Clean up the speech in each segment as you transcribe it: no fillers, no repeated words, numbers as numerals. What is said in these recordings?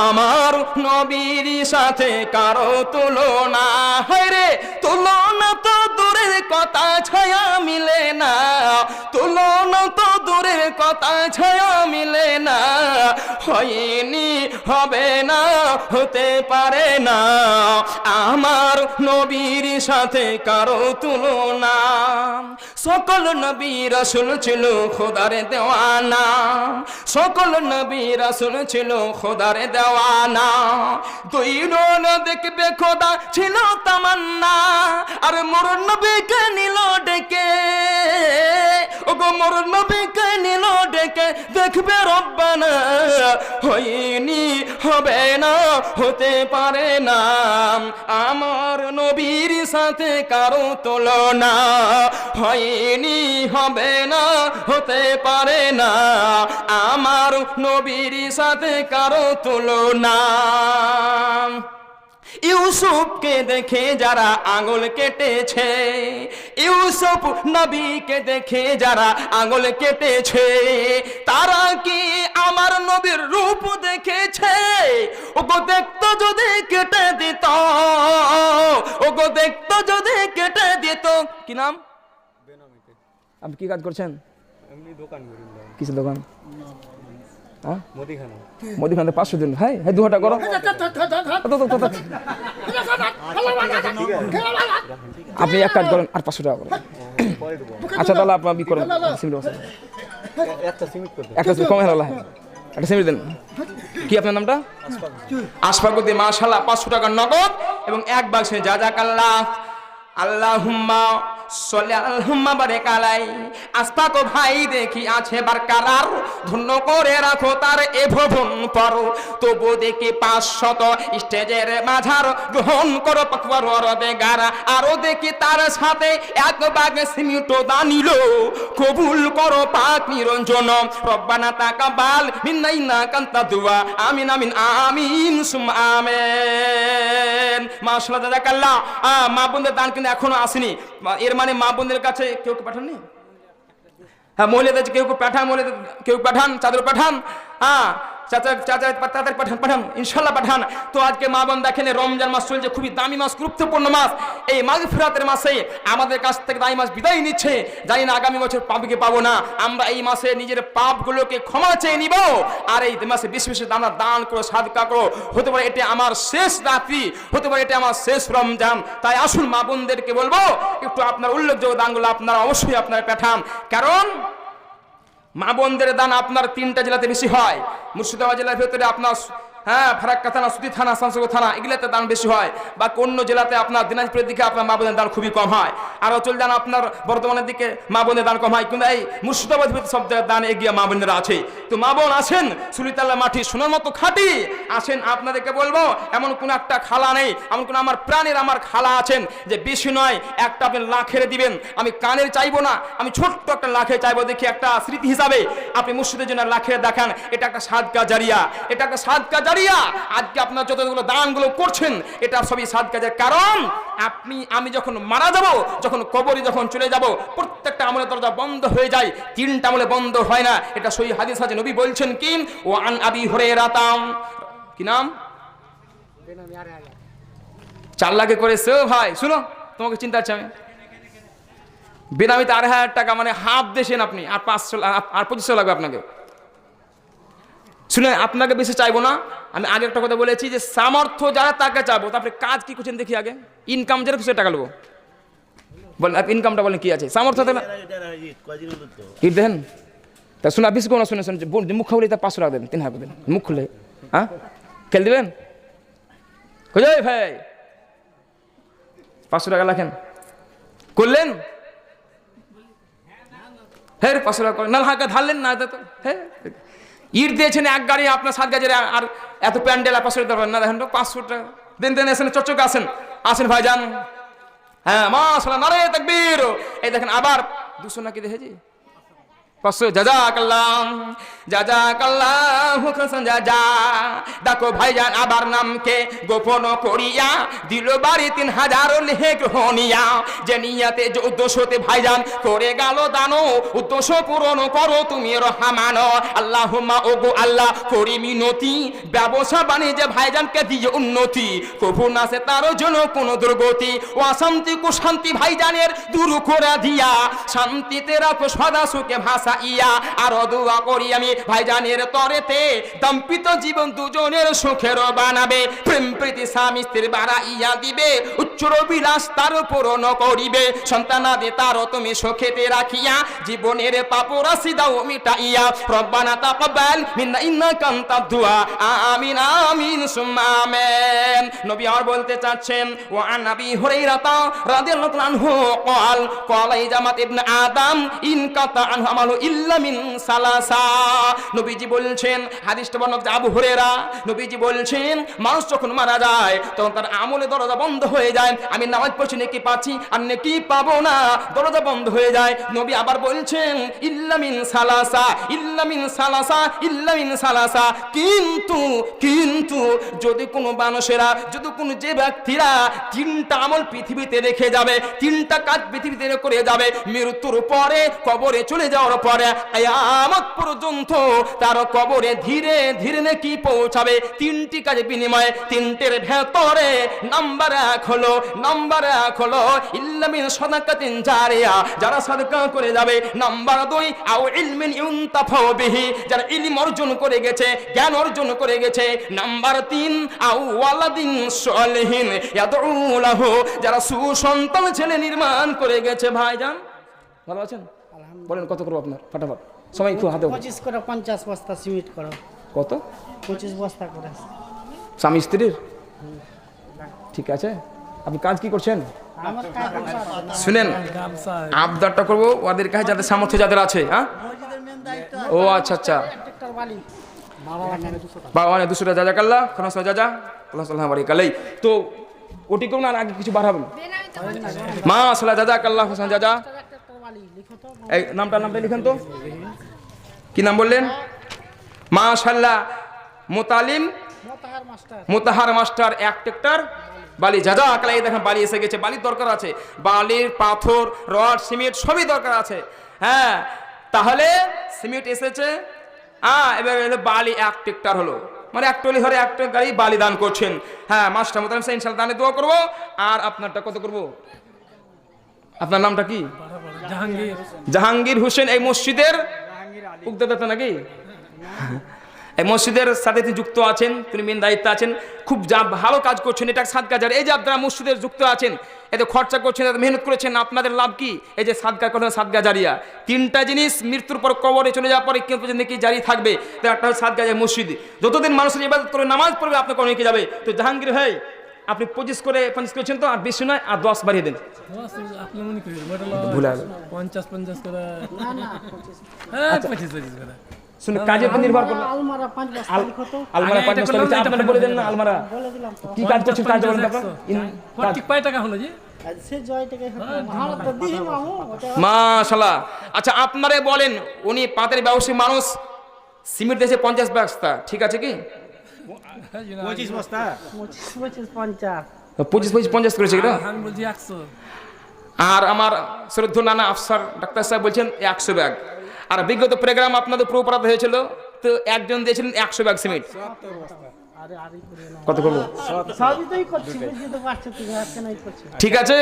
আমার নবীর সাথে কারো তুলনা হয় রে, তুলনা তো দূরের কথা, ছায়া মিলে না, তুলনা তো দূরের কথা, ছায়া মিলে না, হয়নি, হবে না, হতে পারে না আমার নবীর সাথে কারো তুলনা। সকল নবী রাসূল ছিল খোদার দেওয়ানা, সকল নবী রাসূল ছিল খোদার দেওয়ানা। দুই নয়ন দেখবে খোদা ছিল তামান্না, আর মোর নবীকে নিল ডেকে, ওগো মোর নবীকে নিল ডেকে, দেখবে রব্বানা, হয়নি, হবে না, হতে পারে না আমার নবীর সাথে কারো তুলনা, হয়নি, হবে না, হতে পারে না আমার নবীর সাথে কারো তুলনা। ইউসুফকে দেখে যারা আঙুল কেটেছে, ইউসুফ নবীকে দেখে যারা আঙুল কেটেছে, তারা কি আমার নবীর রূপ দেখেছে? ওগো দেখতো যদি কেটে দিত, ওগো দেখতো যদি কেটে দিত। কি নাম? আপনি কি কাজ করছেন? এমনি দোকান করি। কিসের দোকান? মুদিখানা। মুদিখানা 500 দিন। হ্যাঁ হ্যাঁ, 2 টাকা করো। আপনি এক কাজ করেন, আর 500 টাকা করেন। আচ্ছা তাহলে আপনি করেন, একটা সিমেন্ট কমে হলো, একটা সিমেন্ট দেন। কি আপনার নামটা? আশফাকুদ্দি। মাশাআল্লাহ, 500 টাকা নগদ এবং এক বাক্সে জাযাকাল্লাহ। আল্লাহুম্মা সল্লি আল্লাহুম্মা বারিক আলাই। আশফাক ভাই দেখি আছে বারকারার, ধন্য করে রাখো তার এ ভুবন পর, তবু দেখি 500 স্টেজের মাঝার, গ্রহণ করো পাকওয়ার দেগার, আরো দেখি তার সাথে এক বাগ সিমিট দানিল, কবুল করো পাক নিরঞ্জন, রব্বানা তাকাব্বাল মিন্না ইন্নাকা আনতা দুআ, আমিন আমিন আমিন সুম্মা আমিন। মাশাআল্লাহ, জাযাকাল্লাহ। মা বোনদের দান কিন্তু এখনো আসেনি, এর মানে মা বোনদের কাছে কেউ পাঠাননি? হ্যাঁ, মহিলাদের কেউ পাঠান, মহিলাদের কেউ পাঠান, চাদর পাঠান, হ্যাঁ চাচা তাদের পাঠান, ইনশাল্লাহ পাঠান। তো আজকে মা বোন দেখেন, রমজান মাস চলছে, খুবই দামি মাস, গুরুত্বপূর্ণ মাস। এই মাগফিরাতের মাসে আমাদের কাছ থেকে দামি মাস বিদায় নিচ্ছে, জানি না আগামী বছর পাপকে পাবো না। আমরা এই মাসে নিজের পাপগুলোকে ক্ষমা চেয়ে নিব, আর এই মাসে বেশি বেশি আমরা দান করো, সাদকা করো। হতে পারে এটা আমার শেষ রাত্রি, হতে পারে এটা আমার শেষ রমজান। তাই আসুন মা বোনদেরকে বলবো, একটু আপনার উল্লেখযোগ্য দানগুলো আপনারা অবশ্যই আপনারা পাঠান। কারণ মা বোনদের দান আপনার 3টা জেলাতে বেশি হয়। মুর্শিদাবাদ জেলার ভেতরে আপনার ফারাক্কা থানা, সুতি থানা, শামসুগঞ্জ থানা, এগুলাতে দান বেশি হয়। বা অন্য জেলাতে আপনার দিনাজপুরের দিকে আপনার মা বোনের দান খুবই কম হয়। আরও চলে যান আপনার বর্ধমানের দিকে, মা বোনের দান কম হয়। কিন্তু এই মুর্শিদাবাদ ভিতরে সব জায়গায় দান এগিয়ে মা বোনেরা আছে। তো মা বোন আসেন, সুলিতাল্লা মাটি সোনার মতো খাঁটি। আসেন, আপনাদেরকে বলবো, এমন কোন একটা খালা নেই, এমন কোন আমার প্রাণের আমার খালা আছেন যে বেশি নয়, একটা আপনি লাখের দিবেন। আমি কানের চাইবো না, আমি ছোট্ট একটা লাখে চাইবো, দেখি একটা স্মৃতি হিসাবে আপনি মুর্শিদের জন্য লাখের দেখান। এটা একটা সাদকা জারিয়া, এটা একটা সাদকা জারিয়া। আজকে আপনার যতগুলো দানগুলো করছেন, এটা সবই সাদকা জারিয়া। কারণ আমি যখন মারা যাব, যখন কবরে যখন চলে যাব, প্রত্যেকটা আমলের দরজা বন্ধ হয়ে যায়, 3টা আমলে বন্ধ হয় না। এটা সহি হাদিস আছে, নবী বলছেন কি, ও আন আবি হুরায়রা, কি নাম? 4 লাখে করেছে ভাই। শুনো, তোমাকে চিন্তা আছে, আমি বেনামিতে 2,500 টাকা, মানে হাফ দেশেন আপনি, আর 500 আর 2500 লাগবে আপনাকে। শুনে, আপনাকে বেশি চাইবো না। আমি আগে একটা কথা বলেছি যে সামর্থ্য যারা তাকে চাইবো। তারপরে কাজ কি করছেন দেখি, আগে ইনকাম যেটা খুশি টাকা নেবো। বলেন ইনকামটা, বলেন কি আছে সামর্থ্য? ঈদ দেন তা শোনা, বেশি কোনো শুনে শুনে মুখ খুলে তা 500 টাকা দেন, 3,000 দেন, মুখ খুলে। হ্যাঁ, খেল দিবেন কোথায় ভাই? 500 টাকা লাখেন করলেন, হ্যাঁ 500 টাকা করেন না, হাঁকা ধারলেন না। হ্যাঁ, ইট দিয়েছেন এক গাড়ি আপনার 7 গাছের, আর এত প্যান্ডেল 500 টাকা না, দেখেন 500 টাকা দেন। দেন, এসেন চকচকে আসেন, আসেন ভাইজান। হ্যাঁ মাশাআল্লাহ, নারে তাকবীর। এই দেখেন আবার 200 নাকি দেখেছি, 500 জাযাকাল্লাহ জাযাকাল্লাহ হোসেন জাযা। দেখো ভাইজান আবার নামকে গোপন করিয়া দিল বাড়ি 3000 লেহে গ্রহণিয়া, যে নিয়াতে যে উদ্দেশ্যতে ভাইজান করে গেল দানো, উদ্দেশ্য পূরণ করো তুমি রহমান। আল্লাহুম্মা ওগো আল্লাহ করি মিনতি, ব্যবসা বাণিজ্যে ভাইজানকে দিয়ে উন্নতি, কভু না সে তার জন্য কোন দুর্গতি, অশান্তি কুশান্তি ভাইজানের দূর করে দিয়া, শান্তিতে রাখো সদা সুখে ভাষা ইয়া। আর দোয়া করি আমি ভাইজানের তরেতে দাম্পিত জীবন দুজনের সুখের বানাবে, প্রেম প্রীতি স্বামী স্ত্রীর বাড়াইয়া দিবে, উচ্চর বিলাস তার পূরণ করিবে, সন্তানাদি তারও তুমি সুখেতে রাখিয়া, জীবনের পাপ রাশি দাও মিটাইয়া। রব্বানা তাকাব্বাল মিন্না ইন্নাকা আনতাদ দুআ, আমিন আমিন সুম্মা আমিন। নবী আর বলতে চাচ্ছেন, ওয়া আন নবী হুরায়রা রাদিয়াল্লাহু আনহু قال قال জামাত ইবনে আদম ইন কাতা আনহু আমালু ইল্লা মিন সালাসা। নবীজি বলছেন, হাদিসটা বর্ণনা আবু হুরায়রা, নবীজি বলছেন মানুষ যখন মারা যায় তখন তার আমলে দরজা বন্ধ হয়ে যায়, আমি নামাজ পড়ছি নেকি পাচ্ছি আর নেকি পাবো না, দরজা বন্ধ হয়ে যায়। নবী আবার বলছেন ইল্লা মিন সালাসা, ইল্লা মিন সালাসা, ইল্লা মিন সালাসা, কিন্তু কিন্তু যদি কোনো মানুষেরা, যদি কোনো যে ব্যক্তিরা 3টা আমল পৃথিবীতে রেখে যাবে, 3টা কাজ পৃথিবীতে করে যাবে, মৃত্যুর পরে কবরে চলে যাওয়ার পরে কিয়ামত পর্যন্ত তার কবরে ধীরে ধীরে নাকি পৌঁছাবে 3টি কাজের বিনিময়ে। 3টের ভেতরে নাম্বার 1 হলো, নাম্বার 1 হলো ইল্লা মিন সাদাকাতিন জারিয়া, যারা সাদকা করে যাবে। নাম্বার 2 আও ইলমিন ইউনতাফাউ বিহি, যারা ইলম অর্জন করে গেছে, জ্ঞান অর্জন করে গেছে। নাম্বার 3 আও ওয়ালাদিন সালিহিন ইয়াদউ লাহু, যারা সুসন্তান ছেলে নির্মাণ করে গেছে। ভাইজান ভালো আছেন? বলেন কত করবো আপনার ফটাফট, সময় একটু হাতে। 25 করে 50 বস্তা সিমেন্ট করো। কত? 25 বস্তা করে। স্বামী স্ত্রীর? ঠিক আছে। আপনি কাজ কি করছেন? আমার কাজ শুনেন, আবদারটা করবো ওদের কাছে যাদের সামর্থ্য যাদের আছে। হ্যাঁ, মসজিদের মেন দায়িত্ব। ও আচ্ছা আচ্ছা। ট্রাক্টর বালি বাবা মানে 200 টাকা জাযাকাল্লাহ, খানা সাজাজা আল্লাহ সাল্লাল্লাহু আলাইহি কালাই। তো ওটি করুন আর আগে কিছু বাড়াবেন। মাশাআল্লাহ জাযাকাল্লাহ হোসেন জাযা। ট্রাক্টর বালি লিখো তো। এই নামটা লিখেন তো, কি নাম বললেন? মাশাআল্লাহ Mutalim Motahar master. Motahar master 1 tractor বালি। জাযাকাল্লাহ। এই দেখেন বালি এসে গেছে, বালির দরকার আছে, বালির পাথর রড সিমেন্ট সবই দরকার আছে। হ্যাঁ, তাহলে সিমেন্ট এসেছে, এবার হলো বালি 1 ট্রাক্টর হলো, মানে 1 টলি ঘরে 1 গাড়ি বালি দান করছেন। হ্যাঁ, মাস্টার মোতালিম সাহেব ইনশাআল্লাহ দানে দোয়া করবো। আর আপনারটা কত করবো? আপনার নামটা কি? জাহাঙ্গীর। জাহাঙ্গীর হোসেন। এই মসজিদের উদ্যোক্তা নাকি? এই মসজিদের সাথে তিনি যুক্ত আছেন, তিনি মেন দায়িত্বে আছেন, খুব ভালো কাজ করছেন। এটা সাদকা জারিয়া। এই যে আপনারা মসজিদের যুক্ত আছেন, এতে খরচা করছেন, এতে মেহনত করেছেন, আপনাদের লাভ কি? এই যে সাদকা করেন, সাদকা জারিয়া। 3টা জিনিস মৃত্যুর পর কবরে চলে যাওয়ার পরে কেউ পর্যন্ত কি জারি থাকবে। তো একটা হচ্ছে সাদকা জারিয়া মসজিদ, যতদিন মানুষের ইবাদত করে নামাজ পড়বে আপনার কোনো যাবে। তো জাহাঙ্গীর ভাই আপনি 25 করে 50 করেছেন তো, আর বেশি নয়, আর 10 বাড়িয়ে দেন। আপনি মনে করেন ভুলে গেল। 50 করে। না না 25 হ্যাঁ 25 করে। শুনুন, কাজের উপর নির্ভর করে। আলমারা 5 বস্তা লিখো তো। আলমারা 5 বস্তা লিখতে আপনারা বলে দেন না। আলমারা বলে দিলাম তো। কি কাজ করছেন? কাজ বলেন আপনারা। ঠিক কয় টাকা হলো জি? আজ সে জয় থেকে ভালো তো দিই মামু ওটা। মাশাআল্লাহ। আচ্ছা আপনারা বলেন, উনি পাতের ব্যবসায়ী মানুষ, সিমেন্ট দিয়েছে 50 বস্তা, ঠিক আছে কি? 25 বস্তা 25 50 25 50 করেছে কিনা? আমি বলছি 100। আর আমার শ্রদ্ধ নানা আফসার ডাক্তার সাহেব বলছেন 100 ব্যাগ। আর বিগত প্রোগ্রাম আপনাদের প্রোপারাত হয়েছিল, তো একজন দিয়েছিলেন 100 ব্যাগ সিমেন্ট। আরে আরে করে না। কত করবো? সবই তোই করছিস, বুঝতে তো পারছিস তুই আজকে নাই করছিস। ঠিক আছে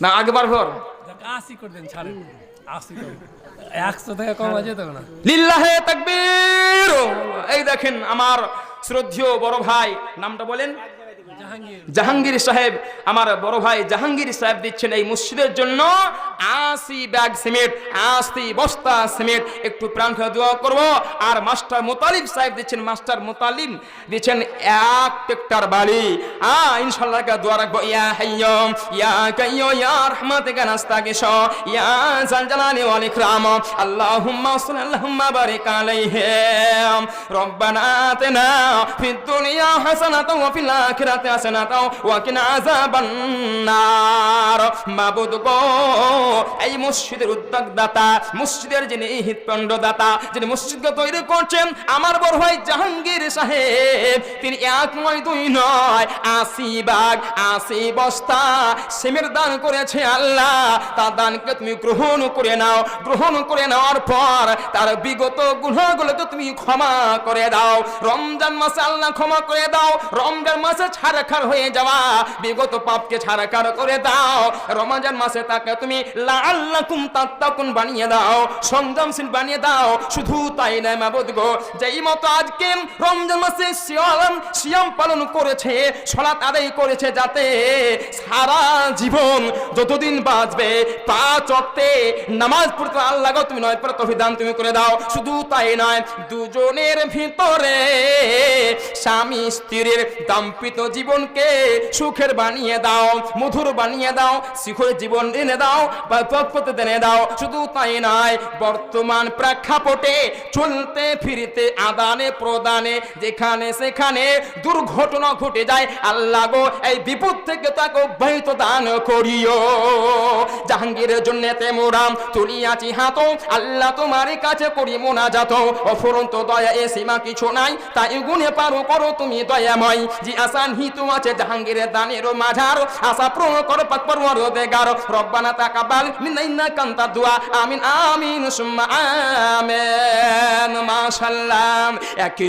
না? আগেবার ভর 80 করে দেন, ছাড়েন 80 করে। 100 টাকা কম আছে তো না? লিল্লাহে তাকবীর। এই দেখেন আমার শ্রদ্ধেয় বড় ভাই, নামটা বলেন। জাহাঙ্গীর। জাহাঙ্গীর সাহেব, আমার বড় ভাই জাহাঙ্গীর সাহেব দিচ্ছেন এই মসজিদের জন্য 80 ব্যাগ সিমেন্ট, 80 বস্তা সিমেন্ট। একটু প্রাণ খুলে দোয়া করবো। আর মাস্টার মুতালিব সাহেব দিচ্ছেন, মাস্টার মুতালিম দিচ্ছেন 1 ট্রাক্টর বালি। ইনশাআল্লাহ দোয়া রাখবো। ইয়া হাইয়্যুম ইয়া কাইয়্যুম ইয়া রাহমাতিকা নাস্তাগীস ইয়া যাল জালালি ওয়াল ইকরাম আল্লাহুম্মা সাল্লি আল্লাহুম্মা বারিক আলাইহি রব্বানা আতিনা ফিদ দুনিয়া হাসানাতাও ওয়া ফিল আখিরাতি সাথে আসে না দাও ওয়াকিনা আযাবান্নার। মাবুদ গো, এই মসজিদের উদ্যোগদাতা, মসজিদের যিনি হৃৎপিণ্ডদাতা, যিনি মসজিদকে তৈরি করছেন আমার বড় ভাই জাহাঙ্গীর সাহেব, তিনি 1 নয় 2 নয় 80 ভাগ 80 বস্তা সিমের দান করেছে। আল্লাহ তার দানকে তুমি গ্রহণ করে নাও। গ্রহণ করে নেওয়ার পর তার বিগত গুনাহগুলোকে তুমি ক্ষমা করে দাও। রমজান মাসে আল্লাহ ক্ষমা করে দাও। রমজান মাসে ছাড়খাড় হয়ে যাওয়া বিগত পাপকে ছাড়খাড় করে দাও। রমজান মাসে তাকে তুমি লাআল্লাকুম তাত্তাকুন বানিয়ে দাও, সংযমশীল বানিয়ে দাও। শুধু তাই নয় মাবুদ গো, যেই মতো আজকে রমজান মাসে সিয়াম পালন করেছে, সালাত আদায় করেছে, যাতে সারা জীবন যতদিন বাঁচবে 5 ওয়াক্তে নামাজ পড়তে আল্লাহ গো তুমি 9 পর তৌফিক দান তুমি করে দাও। শুধু তাই নয়, দুজনের ভিতরে স্বামী স্ত্রীর দাম্পত্য জীবনকে সুখের বানিয়ে দাও, মধুর বানিয়ে দাও, সুখের জীবন এনে দাও, পথপথে এনে দাও। শুধু তাই নয়, বর্তমান প্রেক্ষাপটে চলতে ফিরতে আদানে প্রদানে যেখানে সেখানে দুর্ঘটনা ঘটে যায়, আল্লাহ গো এই বিপদ থেকে তাকে অব্যাহত দান করিও। জাহাঙ্গীরের জন্য তেমরাম তুলিয়াছি হাত, আল্লাহ তোমার কাছে করি মোনাজাত। অফুরন্ত দয়া এ সীমা কিছু নাই, তাই গুনে পারো করো তুমি দয়াময়। জি আসান হিতু আছে জাহাঙ্গীরের দানের মাঝার, আশা পূরণ করো পাক পরওয়ারদিগার। রব্বানা তাকাব্বাল মিন্না ইন্নাকা আনতাদ দুআ। আমিন আমিন সুম্মা আমিন। মাশাআল্লাহ। একই